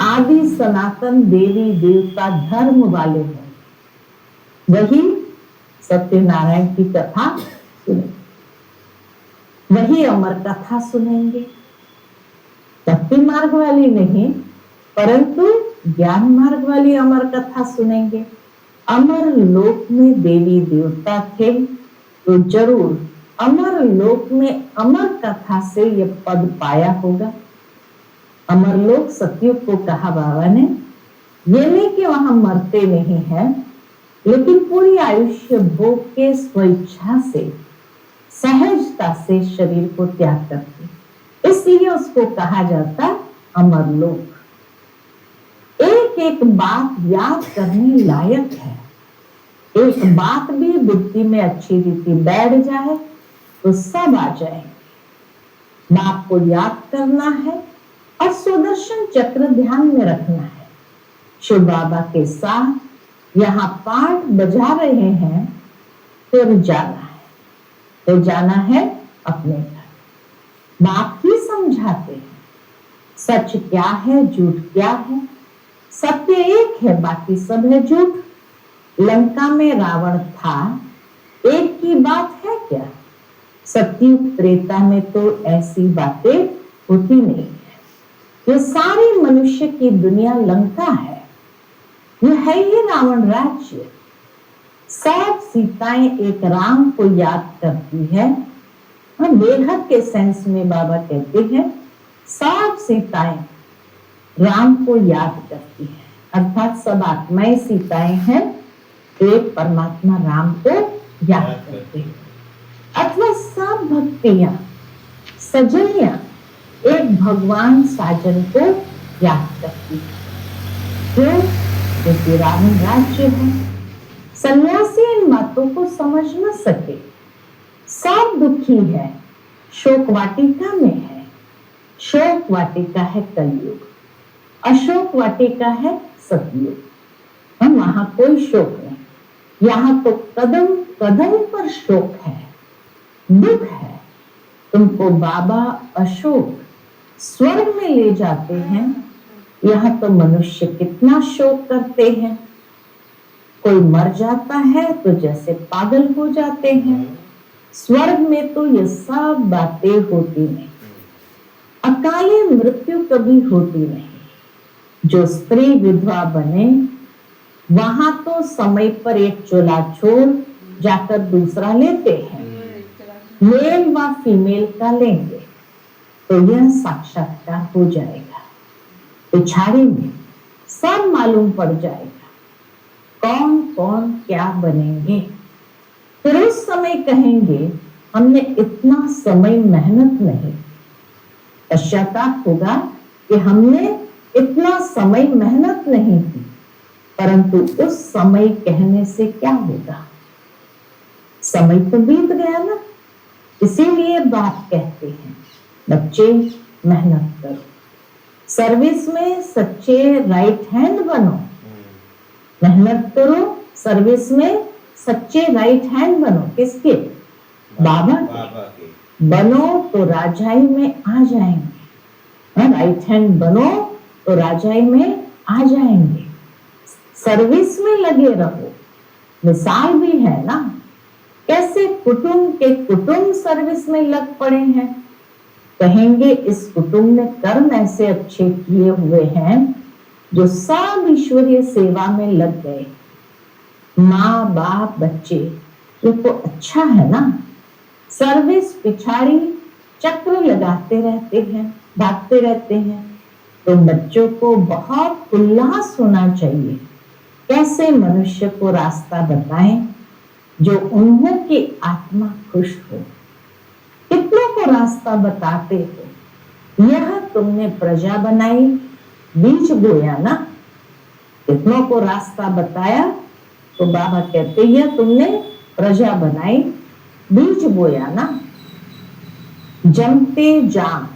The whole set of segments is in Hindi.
आदि सनातन देवी देवता धर्म वाले हैं, वही सत्यनारायण की कथा सुनेंगे, वही अमर कथा सुनेंगे। भक्ति मार्ग वाली नहीं, परंतु ज्ञान मार्ग वाली अमर कथा सुनेंगे। अमर लोक में देवी देवता थे तो जरूर अमर लोक में अमर कथा से ये पद पाया होगा। अमर लोक सतयुग को कहा बाबा ने, ये नहीं कि वहां मरते नहीं है, लेकिन पूरी आयुष्य भोग के स्वेच्छा से सहजता से शरीर को त्याग करते, इसलिए उसको कहा जाता अमर लोक। एक एक बात याद करने लायक है। एक बात भी बुद्धि में अच्छी रीति बैठ जाए तो सब आ जाएंगे। बात को याद करना है और सुदर्शन चक्र ध्यान में रखना है। शिव बाबा के साथ यहाँ पाठ बजा रहे हैं, फिर जाना है, तो जाना है अपने घर। बाप ही समझाते हैं सच क्या है, झूठ क्या है। सत्य एक है, बाकी सब है झूठ। लंका में रावण था, एक की बात है क्या? सतयुग त्रेता में तो ऐसी बातें होती नहीं है। ये सारी मनुष्य की दुनिया लंका है, ये है ही रावण राज्य। सब सीताएं एक राम को याद करती है। बेहद के सेंस में बाबा कहते हैं सब सीताएं राम को याद करती है, अर्थात सब आत्माएं सीताएं हैं, एक परमात्मा राम को याद करते हैं। अथवा सब भक्तियां सजनियां एक भगवान साजन को याद करती है। क्योंकि रावण राज्य है। सन्यासी इन बातों को समझ न सके, सब दुखी है, शोक वाटिका में है। शोक वाटिका है कलयुग, अशोक वाटिका है सतयुग। वहां कोई शोक नहीं, यहाँ तो कदम कदम पर शोक है, दुख है। तुमको बाबा अशोक स्वर्ग में ले जाते हैं, यहाँ तो मनुष्य कितना शोक करते हैं। कोई मर जाता है तो जैसे पागल हो जाते हैं। स्वर्ग में तो ये सब बातें होती नहीं। अकाले मृत्यु कभी होती नहीं। जो स्त्री विधवा बने, वहां तो समय पर एक चोला छोड़ जाकर दूसरा लेते हैं, मेल व फीमेल का लेंगे तो यह साक्षात्कार हो जाएगा। पिछाड़ी में सब मालूम पड़ जाएगा कौन कौन क्या बनेंगे। फिर उस समय कहेंगे हमने इतना समय मेहनत नहीं। पश्चाताप होगा कि हमने इतना समय मेहनत नहीं की, परंतु उस समय कहने से क्या होगा? समय तो बीत गया ना। इसीलिए बात कहते हैं बच्चे मेहनत करो, सर्विस में सच्चे राइट हैंड बनो। मेहनत करो, सर्विस में सच्चे राइट हैंड बनो। किसके? बाबा के। बनो तो राजाई में आ जाएंगे। राइट हैंड बनो तो राजाई में आ जाएंगे। सर्विस में लगे रहो। मिसाल भी है ना, कैसे कुटुंब के कुटुंब सर्विस में लग पड़े हैं। कहेंगे इस कुटुंब ने कर्म ऐसे अच्छे किए हुए हैं जो सब ईश्वरीय सेवा में लग गए। माँ बाप बच्चे, ये तो अच्छा है ना। सर्विस पिछाड़ी चक्र लगाते रहते हैं, भागते रहते हैं। तो बच्चों को बहुत उल्लास होना चाहिए। कैसे मनुष्य को रास्ता बताएं जो उन्हों की आत्मा खुश हो। कितनों को रास्ता बताते हो। यह तुमने प्रजा बनाई, बीज बोया ना। कितनों को रास्ता बताया तो बाबा कहते हैं तुमने प्रजा बनाई, बीज बोया ना। जमते जाम,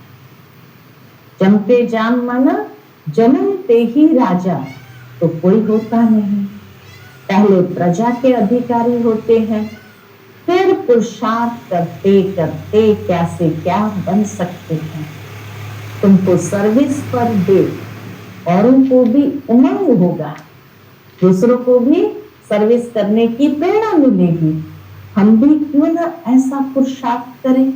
जमते जाम माना जन्मते ही राजा तो कोई होता नहीं। पहले प्रजा के अधिकारी होते हैं, फिर पुरुषार्थ करते करते क्या से क्या बन सकते हैं। तुमको सर्विस पर दे औरों को भी उमंग होगा, दूसरों को भी सर्विस करने की प्रेरणा मिलेगी। हम भी क्यों ना ऐसा पुरुषार्थ करें।